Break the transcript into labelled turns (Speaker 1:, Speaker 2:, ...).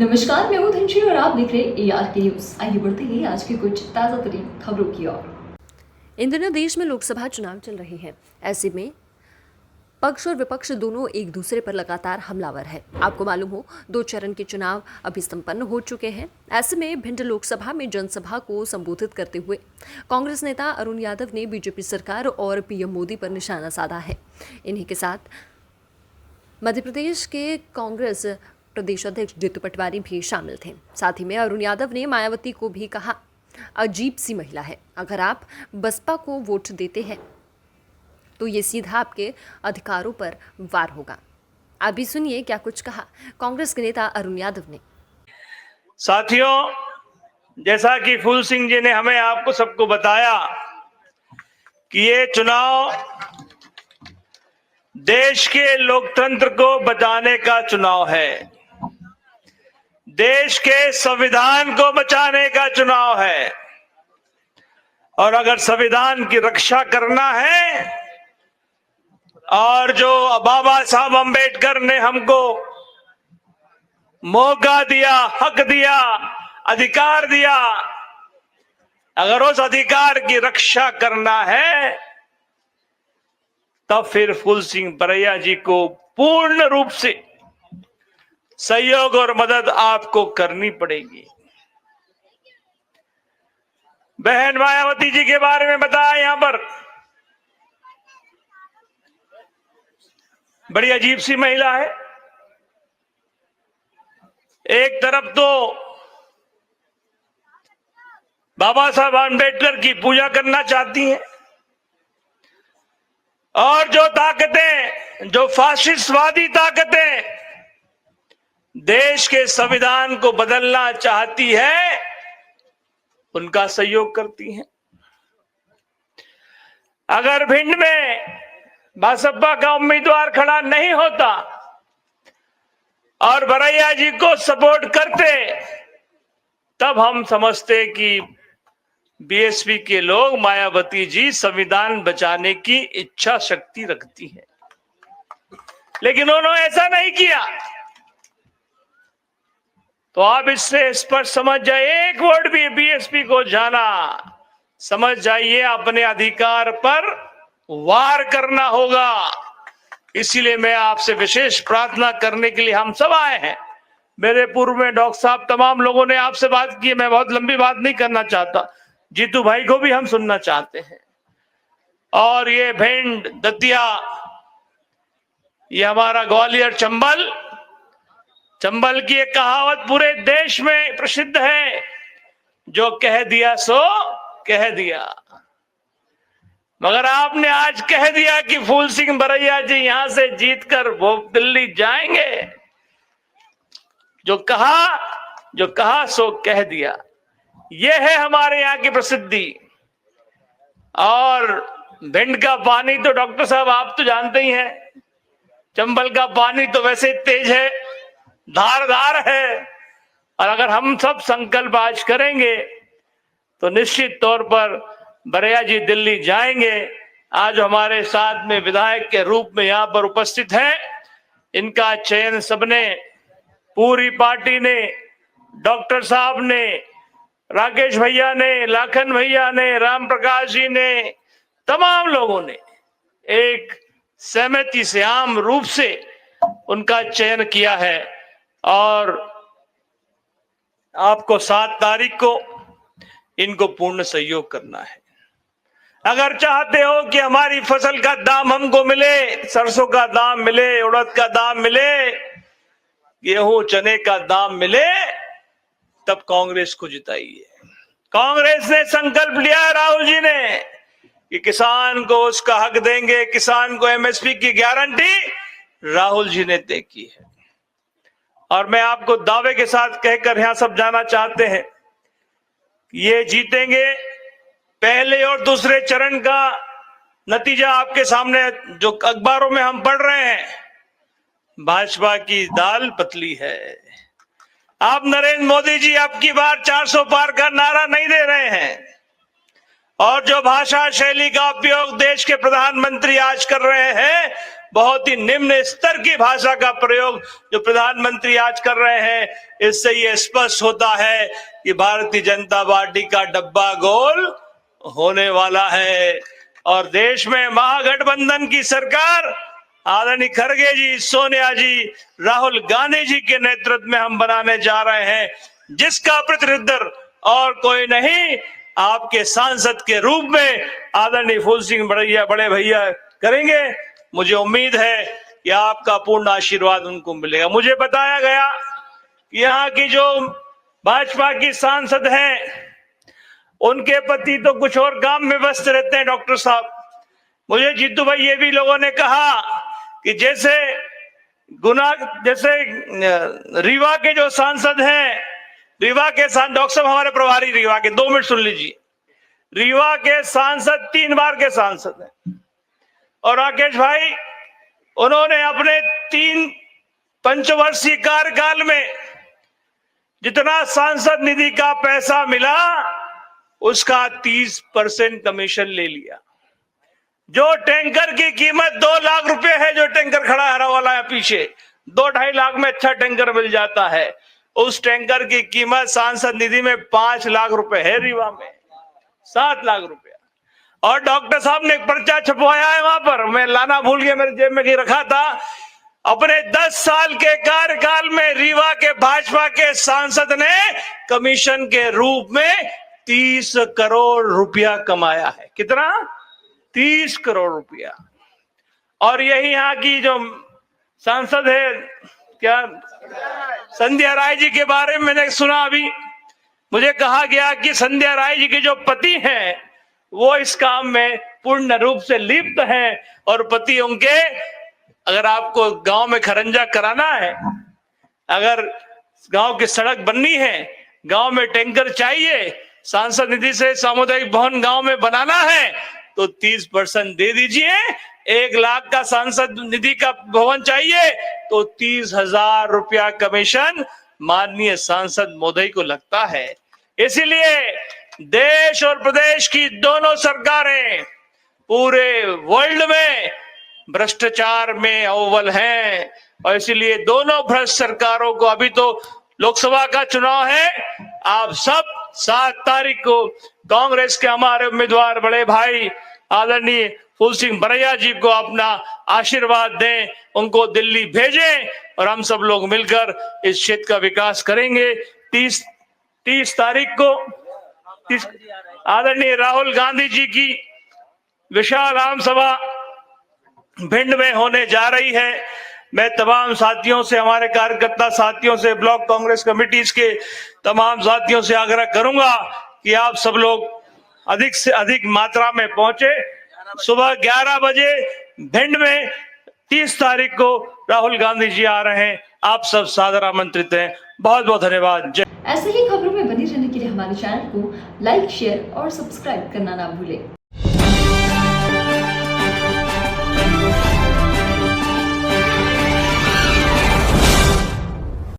Speaker 1: नमस्कार, मैं हूं धनश्री और आप देख रहे हैं ARK न्यूज। आइए बढ़ते हैं आज की कुछ ताजा तरीन खबरों की ओर।
Speaker 2: इन दिनों देश में लोकसभा चुनाव चल रहे हैं। ऐसे में पक्ष और विपक्ष दोनों एक दूसरे पर लगातार हमलावर है। आपको मालूम हो 2 चरण के चुनाव अभी संपन्न हो चुके हैं। ऐसे में भिंड लोकसभा में जनसभा को संबोधित करते हुए कांग्रेस नेता अरुण यादव ने बीजेपी सरकार और पीएम मोदी पर निशाना साधा है। इन्हीं के साथ मध्य प्रदेश के कांग्रेस प्रदेश अध्यक्ष जीतू पटवारी भी शामिल थे। साथ ही में अरुण यादव ने मायावती को भी कहा, अजीब सी महिला है, अगर आप बसपा को वोट देते हैं तो ये सीधा आपके अधिकारों पर वार होगा। आप भी सुनिए क्या कुछ कहा कांग्रेस के नेता अरुण यादव ने।
Speaker 3: साथियों, जैसा कि फूल सिंह जी ने हमें आपको सबको बताया कि ये चुनाव देश के लोकतंत्र को बचाने का चुनाव है, देश के संविधान को बचाने का चुनाव है। और अगर संविधान की रक्षा करना है और जो बाबा साहब अम्बेडकर ने हमको मौका दिया, हक दिया, अधिकार दिया, अगर उस अधिकार की रक्षा करना है तब फिर फूल सिंह बरैया जी को पूर्ण रूप से सहयोग और मदद आपको करनी पड़ेगी। बहन मायावती जी के बारे में बताया यहां पर, बड़ी अजीब सी महिला है। एक तरफ तो बाबा साहब अम्बेडकर की पूजा करना चाहती हैं और जो ताकतें, जो फाशिस्टवादी ताकतें देश के संविधान को बदलना चाहती है, उनका सहयोग करती हैं। अगर भिंड में बसपा का उम्मीदवार खड़ा नहीं होता और बरैया जी को सपोर्ट करते, तब हम समझते कि बीएसपी के लोग मायावती जी संविधान बचाने की इच्छा शक्ति रखती है, लेकिन उन्होंने ऐसा नहीं किया। तो आप इससे स्पष्ट समझ जाइए, एक वोट भी बीएसपी को जाना, समझ जाइए अपने अधिकार पर वार करना होगा। इसीलिए मैं आपसे विशेष प्रार्थना करने के लिए हम सब आए हैं। मेरे पूर्व में डॉक्टर साहब, तमाम लोगों ने आपसे बात की, मैं बहुत लंबी बात नहीं करना चाहता। जीतू भाई को भी हम सुनना चाहते हैं। और ये भिंड, दतिया, ये हमारा ग्वालियर, चंबल की एक कहावत पूरे देश में प्रसिद्ध है, जो कह दिया सो कह दिया। मगर आपने आज कह दिया कि फूल सिंह बरैया जी यहां से जीतकर वो दिल्ली जाएंगे। जो कहा सो कह दिया। ये है हमारे यहाँ की प्रसिद्धि। और भिंड का पानी तो डॉक्टर साहब आप तो जानते ही हैं, चंबल का पानी तो वैसे तेज है, धारदार है। और अगर हम सब संकल्प आज करेंगे तो निश्चित तौर पर बरैया जी दिल्ली जाएंगे। आज हमारे साथ में विधायक के रूप में यहाँ पर उपस्थित हैं, इनका चयन सबने, पूरी पार्टी ने, डॉक्टर साहब ने, राकेश भैया ने, लाखन भैया ने, राम प्रकाश जी ने, तमाम लोगों ने एक सहमति से, आम रूप से उनका चयन किया है। और आपको 7 तारीख को इनको पूर्ण सहयोग करना है। अगर चाहते हो कि हमारी फसल का दाम हमको मिले, सरसों का दाम मिले, उड़द का दाम मिले, गेहूं चने का दाम मिले, तब कांग्रेस को जिताइए। कांग्रेस ने संकल्प लिया है, राहुल जी ने, कि किसान को उसका हक देंगे, किसान को एमएसपी की गारंटी राहुल जी ने तय की है। और मैं आपको दावे के साथ कहकर यहां सब जाना चाहते हैं, ये जीतेंगे। पहले और दूसरे चरण का नतीजा आपके सामने, जो अखबारों में हम पढ़ रहे हैं, भाजपा की दाल पतली है। आप नरेंद्र मोदी जी अब की बार 400 पार का नारा नहीं दे रहे हैं। और जो भाषा शैली का उपयोग देश के प्रधानमंत्री आज कर रहे हैं, बहुत ही निम्न स्तर की भाषा का प्रयोग जो प्रधानमंत्री आज कर रहे हैं, इससे ये स्पष्ट होता है कि भारतीय जनता पार्टी का डब्बा गोल होने वाला है और देश में महागठबंधन की सरकार आदरणीय खड़गे जी, सोनिया जी, राहुल गांधी जी के नेतृत्व में हम बनाने जा रहे हैं, जिसका प्रतिनिधित्व और कोई नहीं आपके सांसद के रूप में आदरणीय फूल सिंह बड़े भैया करेंगे। मुझे उम्मीद है कि आपका पूर्ण आशीर्वाद उनको मिलेगा। मुझे बताया गया कि यहाँ की जो भाजपा की सांसद हैं, उनके पति तो कुछ और काम में व्यस्त रहते हैं। डॉक्टर साहब, मुझे जीतू भाई ये भी लोगों ने कहा कि जैसे रीवा के जो सांसद हैं, रीवा के डॉक्टर साहब हमारे प्रभारी रीवा के, 2 मिनट सुन लीजिए। रीवा के सांसद 3 बार के सांसद हैं और राकेश भाई, उन्होंने अपने 3 पंचवर्षीय कार्यकाल में जितना सांसद निधि का पैसा मिला उसका 30% कमीशन ले लिया। जो टैंकर की कीमत 2 लाख रुपए है, जो टैंकर खड़ा हरा वाला है पीछे, 2-2.5 लाख में अच्छा टैंकर मिल जाता है, उस टैंकर की कीमत सांसद निधि में 5 लाख रुपए है, रीवा में 7 लाख रुपया। और डॉक्टर साहब ने एक पर्चा छपवाया है वहां पर, मैं लाना भूल गया, मेरे जेब में कहीं रखा था। अपने 10 साल के कार्यकाल में रीवा के भाजपा के सांसद ने कमीशन के रूप में 30 करोड़ रुपया कमाया है। कितना? 30 करोड़ रुपया। और यही यहाँ की जो सांसद है, क्या संध्या राय जी के बारे में मैंने सुना, अभी मुझे कहा गया कि संध्या राय जी के जो पति हैं वो इस काम में पूर्ण रूप से लिप्त हैं और पति उनके, अगर आपको गांव में खरंजा कराना है, अगर गांव की सड़क बननी है, गांव में टैंकर चाहिए, सांसद निधि से सामुदायिक भवन गांव में बनाना है तो 30% दे दीजिए। 1 लाख का सांसद निधि का भवन चाहिए तो 30,000 रुपया कमीशन माननीय सांसद महोदय को लगता है। इसीलिए देश और प्रदेश की दोनों सरकारें पूरे वर्ल्ड में भ्रष्टाचार में अव्वल हैं और इसीलिए दोनों भ्रष्ट सरकारों को, अभी तो लोकसभा का चुनाव है, आप सब 7 तारीख को कांग्रेस के हमारे उम्मीदवार बड़े भाई आदरणीय फूल सिंह बरैया जी को अपना आशीर्वाद दें, उनको दिल्ली भेजें और हम सब लोग मिलकर इस क्षेत्र का विकास करेंगे। 30 तारीख को आदरणीय राहुल गांधी जी की विशाल आम सभा भिंड में होने जा रही है। मैं तमाम साथियों से, हमारे कार्यकर्ता साथियों से, ब्लॉक कांग्रेस कमेटीज के तमाम साथियों से आग्रह करूंगा कि आप सब लोग अधिक से अधिक मात्रा में पहुंचे। सुबह 11 बजे भिंड में 30 तारीख को राहुल गांधी जी आ रहे हैं। आप सब सादर आमंत्रित हैं। बहुत बहुत धन्यवाद। जय।
Speaker 1: ऐसे ही खबरों में बने रहने के लिए हमारे चैनल को लाइक, शेयर और सब्सक्राइब करना ना भूलें।